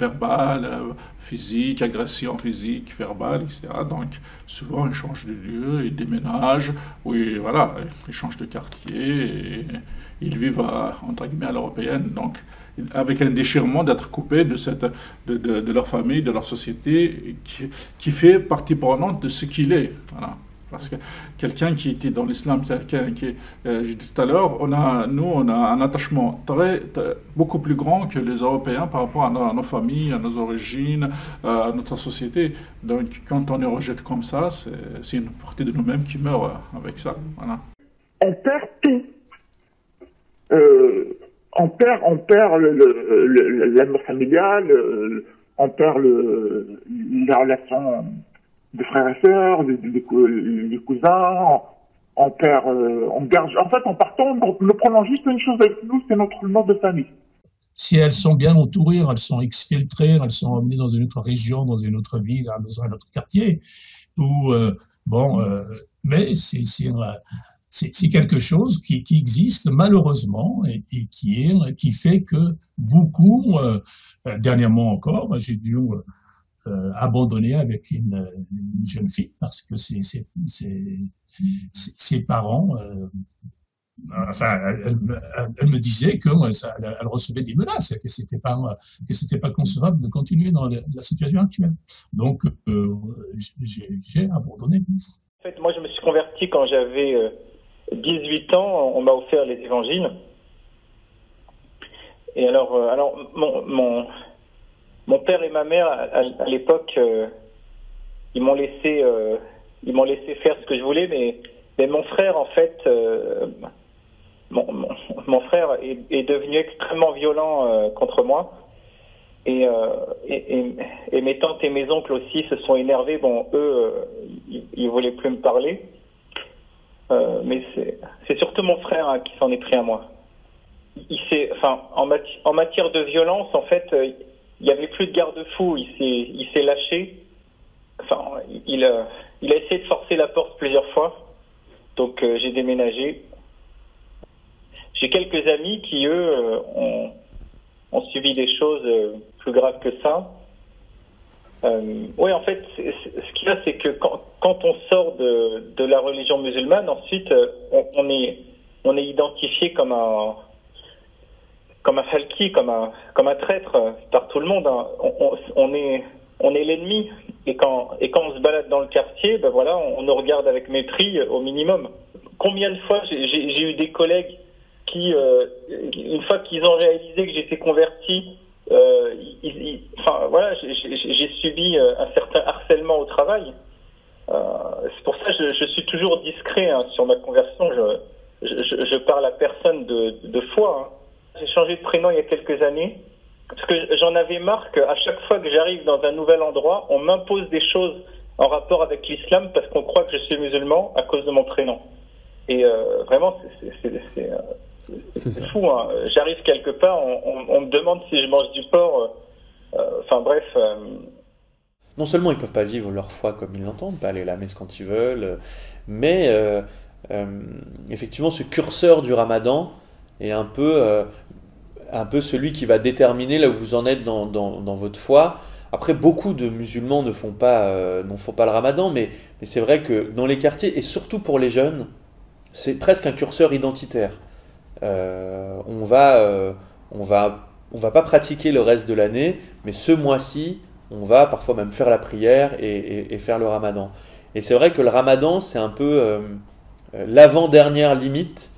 verbales, physiques, agressions physiques, verbales, etc. Donc, souvent, ils changent de lieu, ils déménagent, voilà, ils changent de quartier, et ils vivent, entre guillemets, à l'européenne. Donc, avec un déchirement d'être coupé de leur famille, de leur société, qui fait partie prenante de ce qu'il est. Voilà. Parce que quelqu'un qui était dans l'islam, quelqu'un qui, j'ai dit tout à l'heure, on a un attachement beaucoup plus grand que les Européens par rapport à nos familles, à nos origines, à notre société. Donc quand on est rejette comme ça, c'est une partie de nous-mêmes qui meurt avec ça. Voilà. On perd tout. On perd l'amour familial, on perd la relation des frères et sœurs, des cousins, en fait, en partant, nous prenons juste une chose avec nous, c'est notre nom de famille. Si elles sont bien entourées, elles sont exfiltrées, elles sont emmenées dans une autre région, dans une autre ville, dans un autre quartier, mais c'est quelque chose qui existe malheureusement et qui fait que beaucoup, dernièrement encore, j'ai dû abandonner avec une jeune fille parce que ses parents, elle me disait que elle recevait des menaces, que c'était pas concevable de continuer dans la situation actuelle. Donc j'ai abandonné. En fait, moi je me suis converti quand j'avais 18 ans, on m'a offert les évangiles. Et alors mon père et ma mère à l'époque, ils m'ont laissé faire ce que je voulais, mais mon frère en fait, mon frère est devenu extrêmement violent contre moi. Et mes tantes et mes oncles aussi se sont énervés. Bon, eux, ils voulaient plus me parler. Mais c'est surtout mon frère qui s'en est pris à moi. En matière de violence, en fait, il y avait plus de garde-fou. Il s'est lâché. Enfin, il a essayé de forcer la porte plusieurs fois. Donc j'ai déménagé. J'ai quelques amis qui eux ont subi des choses plus graves que ça. Oui, en fait, ce qu'il y a, c'est que quand on sort de la religion musulmane, ensuite, on est identifié comme un halki, comme un traître par tout le monde. Hein. On est l'ennemi. Et quand on se balade dans le quartier, ben voilà, on nous regarde avec mépris au minimum. Combien de fois j'ai eu des collègues qui, une fois qu'ils ont réalisé que j'étais converti, j'ai subi un certain harcèlement au travail. C'est pour ça que je suis toujours discret sur ma conversion. Je parle à personne de foi. Hein. J'ai changé de prénom il y a quelques années parce que j'en avais marre qu'à chaque fois que j'arrive dans un nouvel endroit, on m'impose des choses en rapport avec l'islam parce qu'on croit que je suis musulman à cause de mon prénom. Et vraiment, c'est fou. Hein. J'arrive quelque part, on me demande si je mange du porc. Non seulement ils peuvent pas vivre leur foi comme ils l'entendent, pas aller à la messe quand ils veulent, mais effectivement ce curseur du Ramadan est un peu celui qui va déterminer là où vous en êtes dans votre foi. Après, beaucoup de musulmans ne font pas le Ramadan, mais c'est vrai que dans les quartiers, et surtout pour les jeunes, c'est presque un curseur identitaire. On va pas pratiquer le reste de l'année, mais ce mois-ci, on va parfois même faire la prière et faire le Ramadan. Et c'est vrai que le Ramadan, c'est un peu l'avant-dernière limite,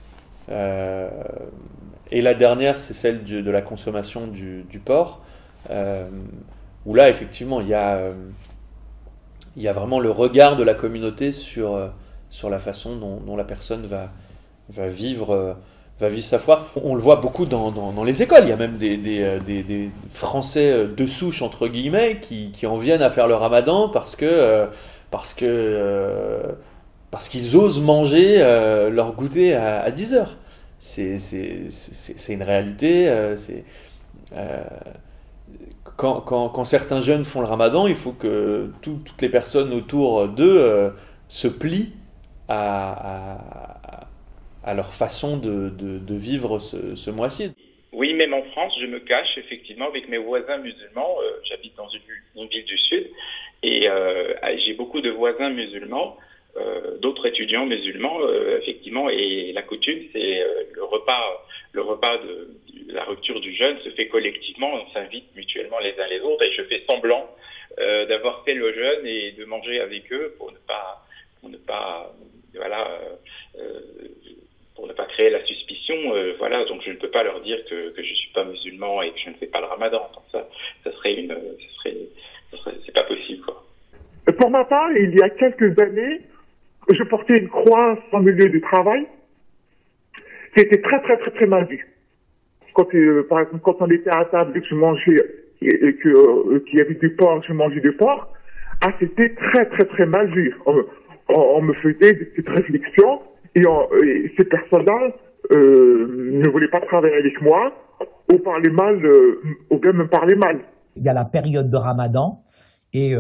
et la dernière, c'est celle de la consommation du porc, où là, effectivement, il y a vraiment le regard de la communauté sur la façon dont la personne va vivre sa foi. On le voit beaucoup dans les écoles. Il y a même des Français de souche, entre guillemets, qui en viennent à faire le Ramadan parce qu'ils osent manger leur goûter à 10h. C'est une réalité. Quand certains jeunes font le Ramadan, il faut que toutes les personnes autour d'eux se plient à leur façon de vivre ce mois-ci. Oui, même en France, je me cache effectivement avec mes voisins musulmans. J'habite dans une ville du Sud et j'ai beaucoup de voisins musulmans, d'autres étudiants musulmans, effectivement. Et la coutume, c'est le repas de la rupture du jeûne se fait collectivement. On s'invite mutuellement les uns les autres et je fais semblant d'avoir fait le jeûne et de manger avec eux pour ne pas, voilà, pour ne pas créer la suspicion, voilà, donc je ne peux pas leur dire que je suis pas musulman et que je ne fais pas le ramadan. Donc c'est pas possible, quoi. Pour ma part, il y a quelques années, je portais une croix en milieu du travail. C'était très, très, très, très mal vu. Par exemple, quand on était à table et que je mangeais, et qu'il y avait du porc, je mangeais du porc, c'était très, très, très mal vu. On me faisait des petites réflexions, et ces personnes-là ne voulaient pas travailler avec moi, ou parler mal, ou bien me parler mal. Il y a la période de Ramadan, et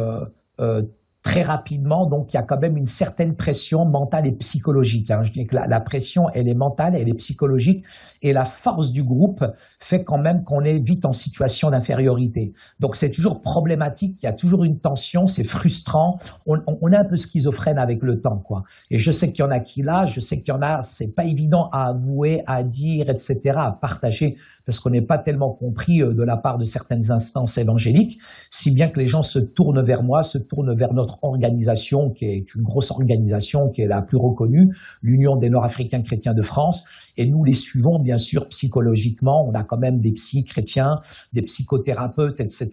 très rapidement, donc il y a quand même une certaine pression mentale et psychologique. Je dis que la pression, elle est mentale, elle est psychologique, et la force du groupe fait quand même qu'on est vite en situation d'infériorité. Donc c'est toujours problématique, il y a toujours une tension, c'est frustrant, on est un peu schizophrène avec le temps, quoi. Et je sais qu'il y en a qui là, je sais qu'il y en a, c'est pas évident à avouer, à dire, etc., à partager, parce qu'on n'est pas tellement compris de la part de certaines instances évangéliques, si bien que les gens se tournent vers moi, se tournent vers notre organisation, qui est une grosse organisation, qui est la plus reconnue, l'Union des Nord-Africains chrétiens de France, et nous les suivons bien sûr psychologiquement. On a quand même des psys chrétiens, des psychothérapeutes, etc.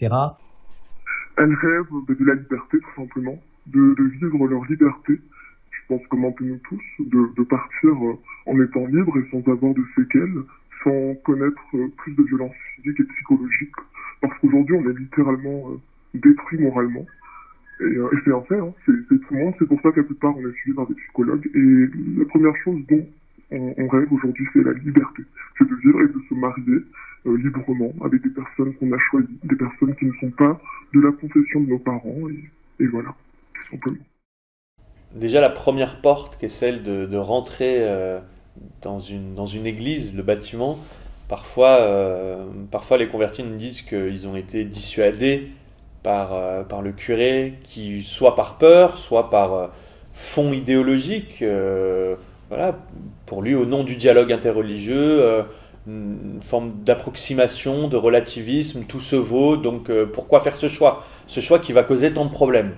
Elles rêvent de la liberté, tout simplement, de vivre leur liberté. Je pense comme un peu nous tous, de partir en étant libre et sans avoir de séquelles, sans connaître plus de violences physiques et psychologiques, parce qu'aujourd'hui on est littéralement détruit moralement. Et c'est un fait, hein. C'est tout le monde. C'est pour ça que la plupart on est suivi par des psychologues. Et la première chose dont on rêve aujourd'hui, c'est la liberté. C'est de vivre et de se marier librement avec des personnes qu'on a choisies, des personnes qui ne sont pas de la confession de nos parents. Et voilà, tout simplement. Déjà la première porte, qui est celle de rentrer dans une église, le bâtiment, parfois les convertis nous disent qu'ils ont été dissuadés par le curé, qui soit par peur, soit par fond idéologique, voilà, pour lui au nom du dialogue interreligieux, une forme d'approximation, de relativisme, tout se vaut, donc pourquoi faire ce choix qui va causer tant de problèmes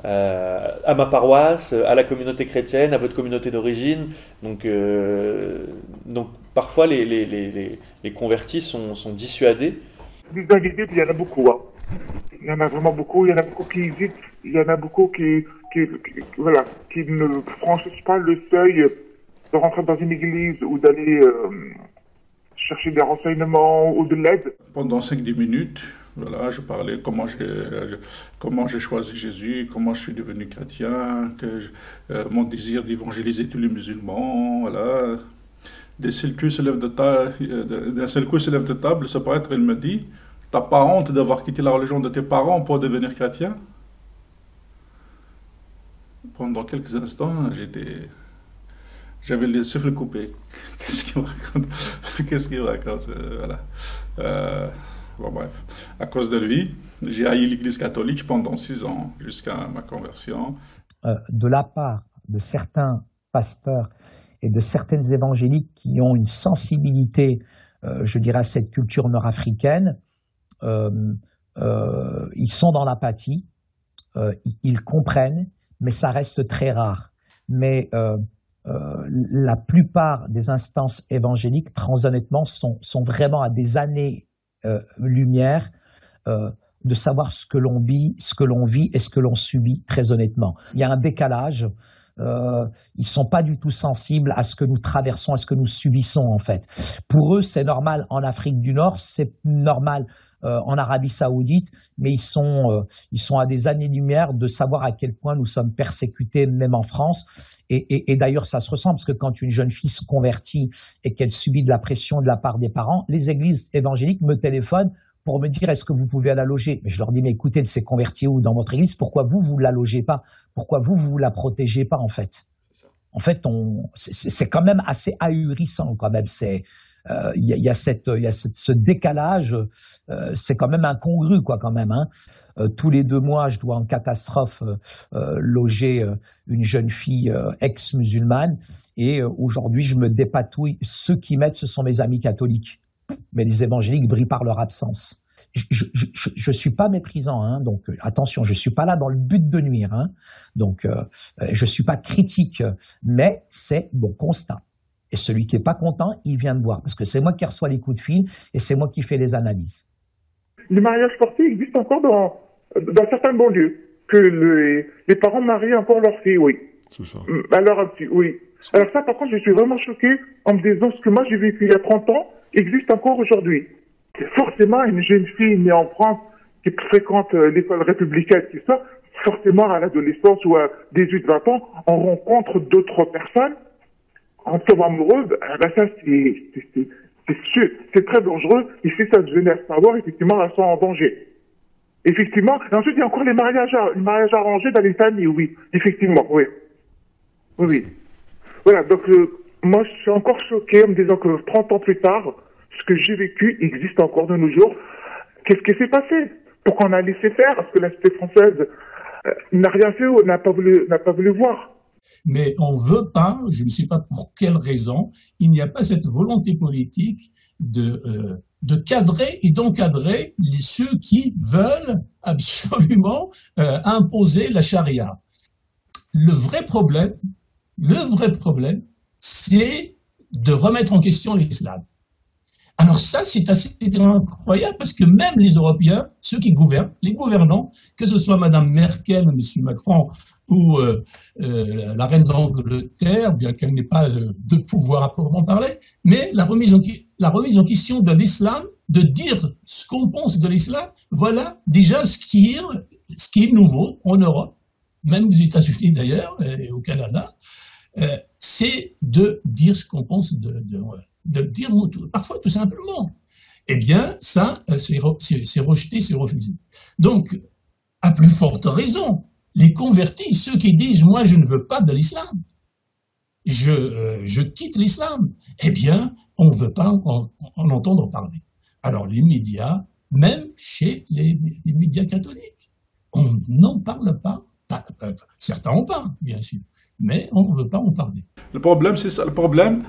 à ma paroisse, à la communauté chrétienne, à votre communauté d'origine, donc parfois les convertis sont dissuadés. Des individus, il y en a beaucoup, hein. Il y en a vraiment beaucoup, il y en a beaucoup qui hésitent, il y en a beaucoup qui ne franchissent pas le seuil de rentrer dans une église ou d'aller chercher des renseignements ou de l'aide. Pendant 5-10 minutes, voilà, je parlais comment j'ai choisi Jésus, comment je suis devenu chrétien, mon désir d'évangéliser tous les musulmans, voilà. D'un seul coup, se lève de table, ce prêtre, il me dit: t'as pas honte d'avoir quitté la religion de tes parents pour devenir chrétien? Pendant quelques instants, j'avais le souffle coupé. Qu'est-ce qu'il me raconte? Voilà. Bon, bref. À cause de lui, j'ai haï l'Église catholique pendant 6 ans, jusqu'à ma conversion. De la part de certains pasteurs et de certaines évangéliques qui ont une sensibilité, je dirais, à cette culture nord-africaine, ils sont dans l'apathie, ils comprennent, mais ça reste très rare. Mais la plupart des instances évangéliques, très honnêtement, sont vraiment à des années-lumière de savoir ce que l'on vit et ce que l'on subit, très honnêtement. Il y a un décalage. Ils sont pas du tout sensibles à ce que nous traversons, à ce que nous subissons en fait. Pour eux, c'est normal en Afrique du Nord, c'est normal en Arabie Saoudite, mais ils sont à des années-lumière de savoir à quel point nous sommes persécutés, même en France. Et d'ailleurs, ça se ressent parce que quand une jeune fille se convertit et qu'elle subit de la pression de la part des parents, les églises évangéliques me téléphonent pour me dire: est-ce que vous pouvez la loger? Mais je leur dis: mais écoutez, elle s'est convertie où dans votre église? Pourquoi vous la logez pas? Pourquoi vous la protégez pas en fait? En fait, c'est quand même assez ahurissant quand même. Il y a ce décalage, c'est quand même incongru quoi quand même. Hein. Tous les 2 mois, je dois en catastrophe loger une jeune fille ex-musulmane, et aujourd'hui je me dépatouille. Ceux qui m'aident, ce sont mes amis catholiques. Mais les évangéliques brillent par leur absence. je suis pas méprisant, hein, donc attention, je suis pas là dans le but de nuire, hein, donc je suis pas critique, mais c'est mon constat. Et celui qui est pas content, il vient me voir, parce que c'est moi qui reçois les coups de fil et c'est moi qui fais les analyses. Les mariages forcés existent encore dans certaines banlieues, que les parents marient encore leurs filles, oui. C'est ça. Alors, oui. Alors ça, par contre, je suis vraiment choqué en me disant ce que moi j'ai vécu il y a 30 ans existe encore aujourd'hui. Forcément, une jeune fille née en France qui fréquente l'école républicaine, tout ça, forcément à l'adolescence ou à 18-20 ans, on rencontre d'autres personnes en tombe amoureuse. Ben ça, c'est sûr, c'est très dangereux. Et si ça devenait à savoir, effectivement, elles sont en danger. Effectivement. Et ensuite, il y a encore les mariages arrangés dans les familles, oui. Effectivement, oui. Oui. Voilà, donc moi, je suis encore choqué en me disant que 30 ans plus tard, ce que j'ai vécu existe encore de nos jours. Qu'est-ce qui s'est passé? Pourquoi on a laissé faire? Parce que la société française n'a rien fait ou n'a pas voulu voir. Mais on veut pas, je ne sais pas pour quelle raison, il n'y a pas cette volonté politique de cadrer et d'encadrer ceux qui veulent absolument imposer la charia. Le vrai problème, c'est de remettre en question l'islam. Alors ça, c'est assez incroyable parce que même les Européens, ceux qui gouvernent, les gouvernants, que ce soit Madame Merkel, Monsieur Macron ou la reine d'Angleterre, bien qu'elle n'ait pas de pouvoir à proprement parler, mais la remise en question de l'islam, de dire ce qu'on pense de l'islam, voilà déjà ce qui est nouveau en Europe, même aux États-Unis d'ailleurs, et au Canada, c'est de dire ce qu'on pense de dire parfois tout simplement. Eh bien, ça, c'est rejeté, c'est refusé. Donc, à plus forte raison, les convertis, ceux qui disent, moi, je ne veux pas de l'islam, je quitte l'islam, eh bien, on ne veut pas en entendre parler. Alors, les médias, même chez les médias catholiques, on n'en parle pas. Certains en parlent, bien sûr, mais on ne veut pas en parler. Le problème, c'est ça. Le problème,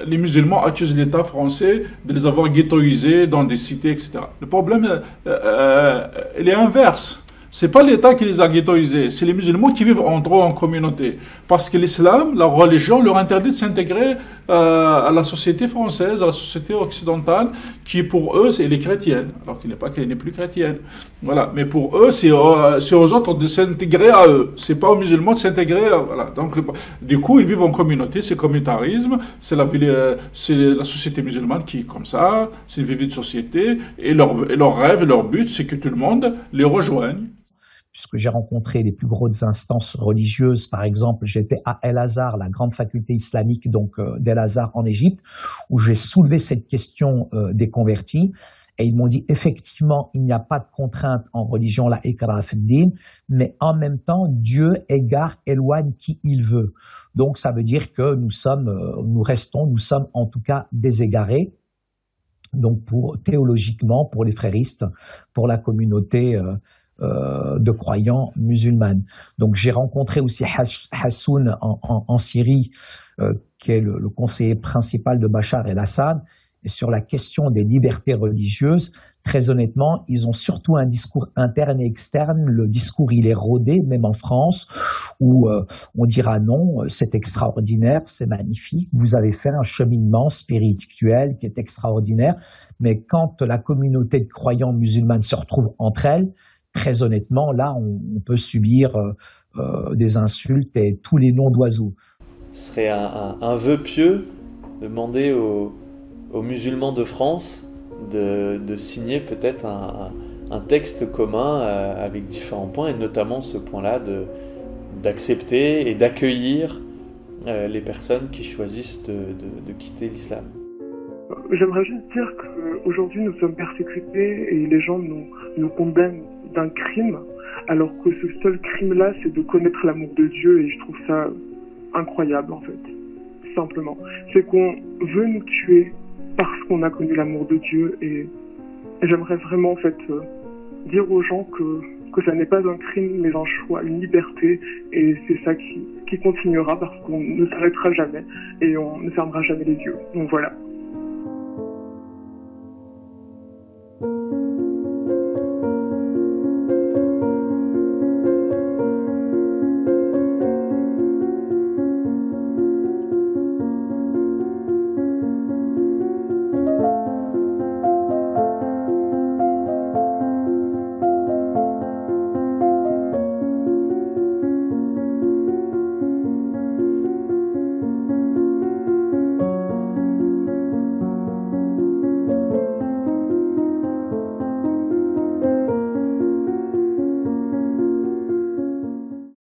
les musulmans accusent l'État français de les avoir ghettoisés dans des cités, etc. Le problème, il est inverse. C'est pas l'État qui les a ghettoisés, c'est les musulmans qui vivent entre eux en communauté. Parce que l'islam, la religion, leur interdit de s'intégrer à la société française, à la société occidentale, qui pour eux, elle est chrétienne, alors qu'elle n'est plus chrétienne. Voilà. Mais pour eux, c'est aux autres de s'intégrer à eux. C'est pas aux musulmans de s'intégrer. Voilà. Donc, du coup, ils vivent en communauté, c'est communautarisme, c'est la société musulmane qui est comme ça, c'est une vie de société, et leur rêve, leur but, c'est que tout le monde les rejoigne. Puisque j'ai rencontré les plus grosses instances religieuses, par exemple, j'étais à El-Azhar, la grande faculté islamique donc d'El-Azhar en Égypte, où j'ai soulevé cette question des convertis, et ils m'ont dit effectivement, il n'y a pas de contrainte en religion, la ikrah fid-din, mais en même temps, Dieu éloigne qui il veut. Donc ça veut dire que nous sommes en tout cas déségarés. Donc théologiquement, pour les fréristes, pour la communauté de croyants musulmanes. Donc j'ai rencontré aussi Hassoun en Syrie, qui est le conseiller principal de Bachar el-Assad, et sur la question des libertés religieuses, très honnêtement, ils ont surtout un discours interne et externe. Le discours, il est rodé, même en France, où on dira non, c'est extraordinaire, c'est magnifique, vous avez fait un cheminement spirituel qui est extraordinaire, mais quand la communauté de croyants musulmanes se retrouve entre elles, très honnêtement, là, on peut subir des insultes et tous les noms d'oiseaux. Ce serait un vœu pieux de demander aux musulmans de France de signer peut-être un texte commun avec différents points, et notamment ce point-là d'accepter et d'accueillir les personnes qui choisissent de quitter l'islam. J'aimerais juste dire qu'aujourd'hui nous sommes persécutés et les gens nous condamnent d'un crime, alors que ce seul crime-là, c'est de connaître l'amour de Dieu, et je trouve ça incroyable en fait, simplement. C'est qu'on veut nous tuer parce qu'on a connu l'amour de Dieu, et j'aimerais vraiment en fait dire aux gens que ça n'est pas un crime mais un choix, une liberté, et c'est ça qui continuera parce qu'on ne s'arrêtera jamais et on ne fermera jamais les yeux. Donc voilà.